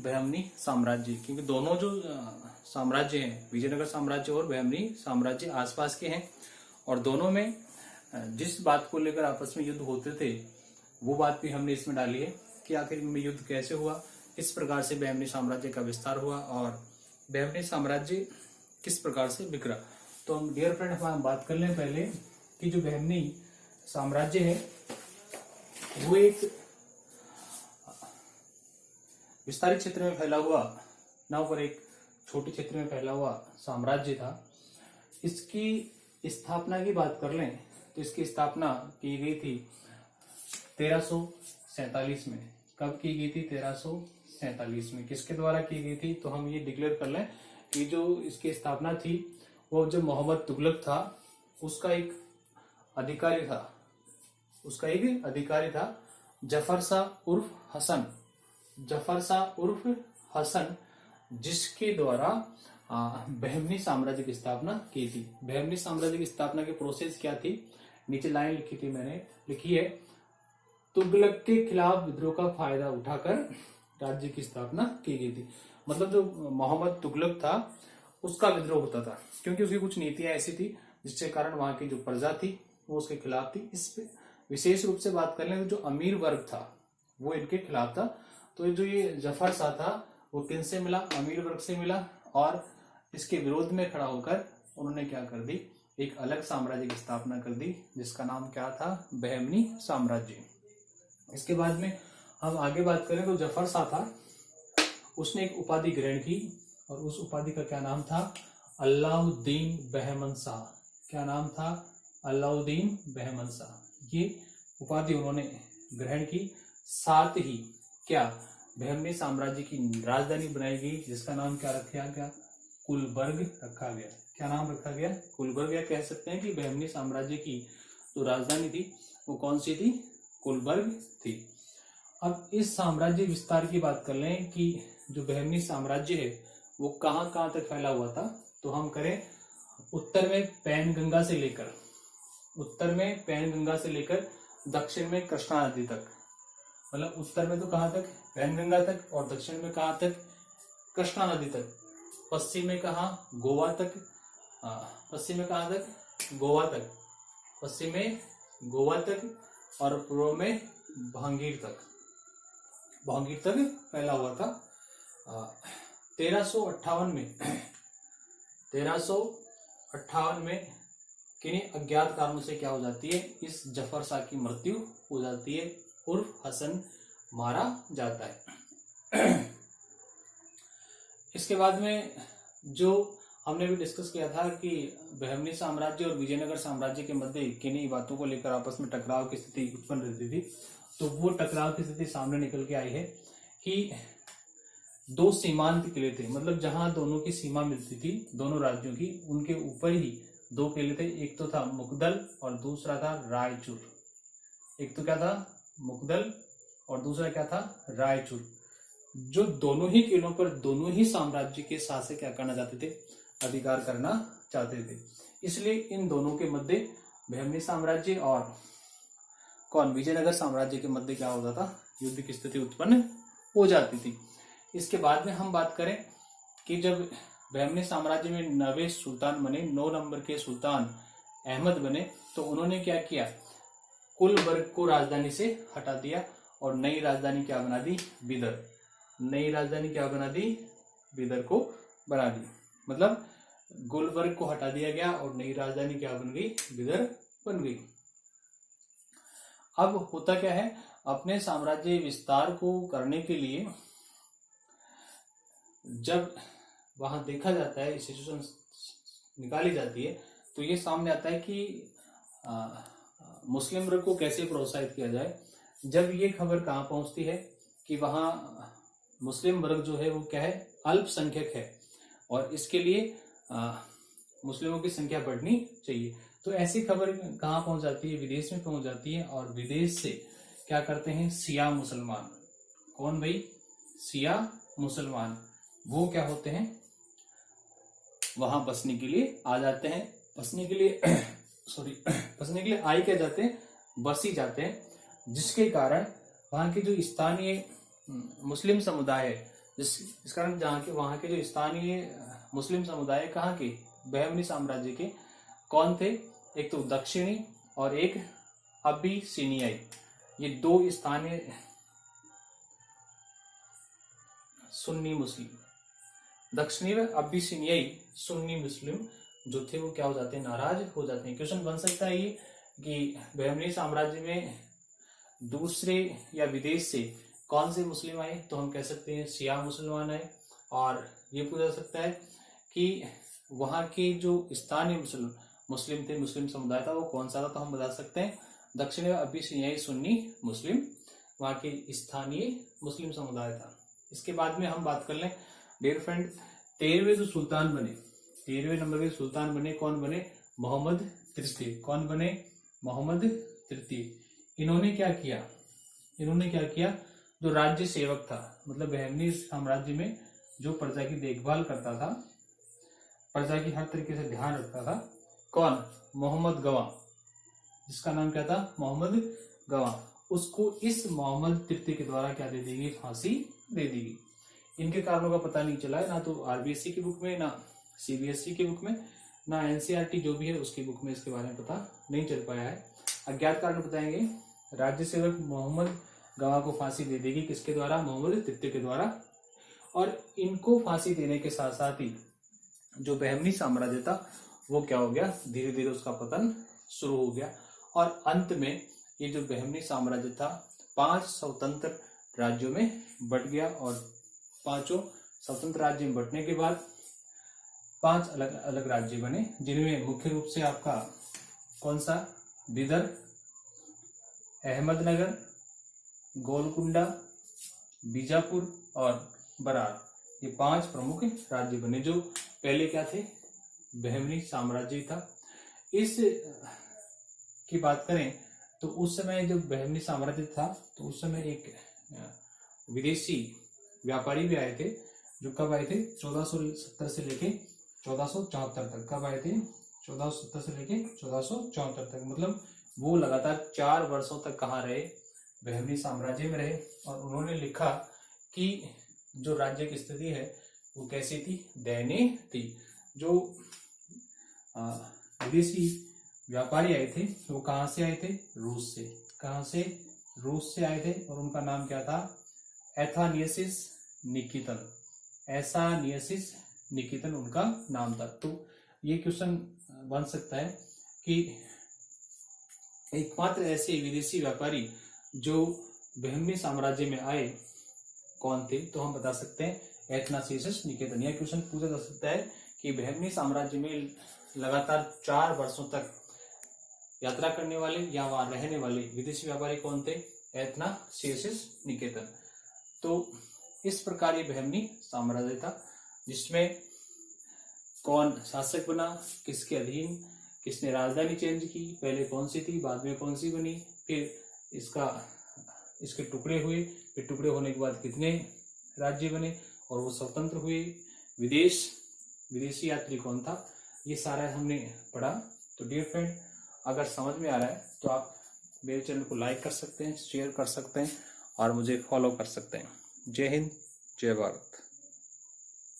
बहमनी साम्राज्य, क्योंकि दोनों जो साम्राज्य हैं, विजयनगर साम्राज्य और बहमनी साम्राज्य आसपास के हैं, और दोनों में जिस बात को लेकर आपस में युद्ध होते थे वो बात भी हमने इसमें डाली है कि आखिर इनमें युद्ध कैसे हुआ, किस प्रकार से बहमनी साम्राज्य का विस्तार हुआ और बहमनी साम्राज्य किस प्रकार से बिखरा। तो हम डियर फ्रेंड हम बात कर लें पहले कि जो बहमनी साम्राज्य है वो एक विस्तारित क्षेत्र में फैला हुआ, न पर एक छोटे क्षेत्र में फैला हुआ साम्राज्य था। इसकी स्थापना की बात कर लें तो इसकी स्थापना की गई थी 1347 में। कब की गई थी? 1347 में। किसके द्वारा की गई थी? तो हम ये डिक्लेयर कर लें कि जो इसकी स्थापना थी वो जो मोहम्मद तुगलक था उसका एक अधिकारी था जफर शाह उर्फ हसन, जिसके द्वारा बहमनी साम्राज्य की स्थापना की थी। बहमनी साम्राज्य की स्थापना की प्रोसेस क्या थी? नीचे लाइन लिखी थी मैंने, लिखी है, तुगलक के खिलाफ विद्रोह का फायदा उठाकर राज्य की स्थापना की गई थी। मतलब जो मोहम्मद तुगलक था उसका विद्रोह होता था, क्योंकि उसकी कुछ नीतियां ऐसी थी जिसके कारण वहां की जो प्रजा थी वो उसके खिलाफ थी। इस पे विशेष रूप से बात कर लें तो जो अमीर वर्ग था वो इनके खिलाफ था। तो जो ये जफर शाह था वो किनसे मिला? अमीर वर्ग से मिला, और इसके विरोध में खड़ा होकर उन्होंने क्या कर दी? एक अलग साम्राज्य की स्थापना कर दी, जिसका नाम क्या था? बहमनी साम्राज्य। इसके बाद में हम आगे बात करें तो जफर शाह था, उसने एक उपाधि ग्रहण की, और उस उपाधि का क्या नाम था? अलाउद्दीन बहमन शाह। क्या नाम था? अलाउद्दीन बहमन शाह। ये उपाधि उन्होंने ग्रहण की। साथ ही क्या बहमनी साम्राज्य की राजधानी बनाई गई, जिसका नाम क्या रखा गया? कुलबर्ग रखा गया। क्या नाम रखा गया? कुलबर्ग। या कह सकते हैं कि बहमनी साम्राज्य की जो राजधानी थी वो कौन सी थी? कुलबर्ग थी। अब इस साम्राज्य विस्तार की बात कर लें कि जो बहमनी साम्राज्य है वो कहाँ कहाँ तक फैला हुआ था, तो हम करें उत्तर में पैनगंगा से लेकर दक्षिण में कृष्णा नदी तक। मतलब उत्तर में तो कहाँ तक? पैनगंगा तक, और दक्षिण में कहाँ तक? कृष्णा नदी तक। पश्चिम में कहाँ? गोवा तक। पश्चिम में कहाँ तक? गोवा तक। पश्चिम में गोवा तक, और पूर्व में भांगीर तक फैला हुआ था। 1358 में किन्हीं अज्ञात कारणों से क्या हो जाती है? इस जफर शाह की मृत्यु हो जाती है, उर्फ हसन मारा जाता है। इसके बाद में जो हमने भी डिस्कस किया था कि बहमनी साम्राज्य और विजयनगर साम्राज्य के मध्य किन्हीं बातों को लेकर आपस में टकराव की स्थिति उत्पन्न रहती थी। तो वो टकराव की स्थिति सामने निकल के आई है कि दो सीमांत किले थे, मतलब जहां दोनों की सीमा मिलती थी दोनों राज्यों की, उनके ऊपर ही दो किले थे। एक तो था मुकदल और दूसरा था रायचूर। एक तो क्या था? मुकदल, और दूसरा क्या था? रायचूर। जो दोनों ही किलों पर दोनों ही साम्राज्य के शासक क्या करना चाहते थे? अधिकार करना चाहते थे। इसलिए इन दोनों के मध्य बहमनी साम्राज्य और विजयनगर साम्राज्य के मध्य क्या होता था? युद्ध की स्थिति उत्पन्न हो जाती थी। इसके बाद में हम बात करें कि जब बहमनी साम्राज्य में 9वें सुल्तान बने, 9 नंबर के सुल्तान अहमद बने, तो उन्होंने क्या किया? कुलबर्ग को राजधानी से हटा दिया और नई राजधानी क्या बना दी? बिदर। नई राजधानी क्या बना दी? बिदर को बना दी। मतलब गुलबर्ग को हटा दिया गया और नई राजधानी क्या बन गई? बिदर बन गई। अब होता क्या है? अपने साम्राज्य विस्तार को करने के लिए जब वहां देखा जाता है, सिचुएशन निकाली जाती है, तो ये सामने आता है कि मुस्लिम वर्ग को कैसे प्रोत्साहित किया जाए। जब ये खबर कहाँ पहुंचती है कि वहां मुस्लिम वर्ग जो है वो क्या है? अल्पसंख्यक है, और इसके लिए मुस्लिमों की संख्या बढ़नी चाहिए। तो ऐसी खबर कहाँ पहुंच जाती है? विदेश में पहुंच जाती है, और विदेश से क्या करते हैं? शिया मुसलमान। कौन भाई? शिया मुसलमान। वो क्या होते हैं? वहां बसने के लिए आ जाते हैं। बसने के लिए आए क्या जाते हैं? बसी जाते हैं, जिसके कारण वहां के जो स्थानीय मुस्लिम समुदाय है इस कारण जहाँ के वहाँ के जो स्थानीय मुस्लिम समुदाय कहाँ के, बहमनी साम्राज्य के कौन थे, एक तो दक्षिणी और एक अबिसिनियाई, ये दो स्थानीय सुन्नी मुस्लिम, दक्षिणी व अबिसिनियाई सुन्नी मुस्लिम जो थे वो क्या हो जाते हैं, नाराज हो जाते हैं। क्वेश्चन बन सकता है ये कि बहमनी साम्राज्य में दूसरे या विदेश से कौन से मुस्लिम आए, तो हम कह सकते हैं शिया मुसलमान आए। और ये पूछा जा सकता है कि वहाँ के जो स्थानीय मुस्लिम थे, मुस्लिम समुदाय था, वो कौन सा था, तो हम बता सकते हैं दक्षिणी व अबिसिनियाई सुन्नी मुस्लिम वहाँ के स्थानीय मुस्लिम समुदाय था। इसके बाद में हम बात कर लें डियर फ्रेंड, 13वें जो सुल्तान बने, 13वें नंबर के सुल्तान बने, कौन बने, मोहम्मद तृतीय। कौन बने, मोहम्मद तृतीय। इन्होंने क्या किया, जो राज्य सेवक था, मतलब बहमनी साम्राज्य में जो प्रजा की देखभाल करता था, प्रजा की हर तरीके से ध्यान रखता था, कौन, मोहम्मद गवा, जिसका नाम क्या था, मोहम्मद गवा, उसको इस मोहम्मद तृतीय के द्वारा क्या दे दी गई, फांसी दे दी गई। इनके कारणों का पता नहीं चला है, ना तो आरबीएससी की बुक में, ना सीबीएसई की बुक में, ना एनसीईआरटी जो भी है उसकी बुक में इसके बारे में पता नहीं चल पाया है। अज्ञात कारण बताएंगे, राज्य सेवक मोहम्मद गवा को फांसी दे देगी, किसके द्वारा, मोहम्मद तृतीय के द्वारा। और इनको फांसी देने के साथ साथ ही जो बहमनी साम्राज्य था वो क्या हो गया, धीरे धीरे उसका पतन शुरू हो गया। और अंत में ये जो बहमनी साम्राज्य था 5 स्वतंत्र राज्यों में बंट गया, और 5 स्वतंत्र राज्य में बंटने के बाद 5 अलग अलग राज्य बने, जिनमें मुख्य रूप से आपका कौन सा, बिदर, अहमदनगर, गोलकुंडा, बीजापुर और बरार, ये 5 प्रमुख राज्य बने जो पहले क्या थे, बहमनी साम्राज्य था। इस की बात करें तो उस समय जो बहमनी साम्राज्य था तो उस समय एक विदेशी व्यापारी भी आए थे, जो कब आए थे, 1470 से लेके 1474 तक। कब आए थे, 1470 से लेके 1474 तक, मतलब वो लगातार 4 वर्षों तक कहाँ रहे, बहमनी साम्राज्य में रहे। और उन्होंने लिखा कि जो राज्य की स्थिति है वो कैसी थी, दयनीय थी। जो विदेशी व्यापारी आए थे वो कहाँ से आए थे, रूस से। कहाँ से, रूस से आए थे, और उनका नाम क्या था, एथानियसिस निकितन, एथानियसिस निकितन उनका नाम था। तो ये क्वेश्चन बन सकता है कि एकमात्र ऐसे विदेशी व्यापारी जो बहमनी साम्राज्य में आए कौन थे, तो हम बता सकते हैं एथनासियस निकेतन। यह क्वेश्चन पूछा जा सकता है कि बहमनी साम्राज्य में लगातार 4 वर्षों तक यात्रा करने वाले या वहां रहने वाले विदेशी व्यापारी कौन थे, एथनासियस निकेतन। तो इस प्रकार ये बहमनी साम्राज्य था, जिसमें कौन शासक बना, किसके अधीन, किसने राजधानी चेंज की, पहले कौन सी थी, बाद में कौन सी बनी, फिर इसके टुकड़े हुए, फिर टुकड़े होने के बाद कितने राज्य बने और वो स्वतंत्र हुए, विदेशी यात्री कौन था, ये सारा हमने पढ़ा। तो डियर फ्रेंड, अगर समझ में आ रहा है तो आप मेरे चैनल को लाइक कर सकते हैं, शेयर कर सकते हैं और मुझे फॉलो कर सकते हैं। जय हिंद, जय भारत।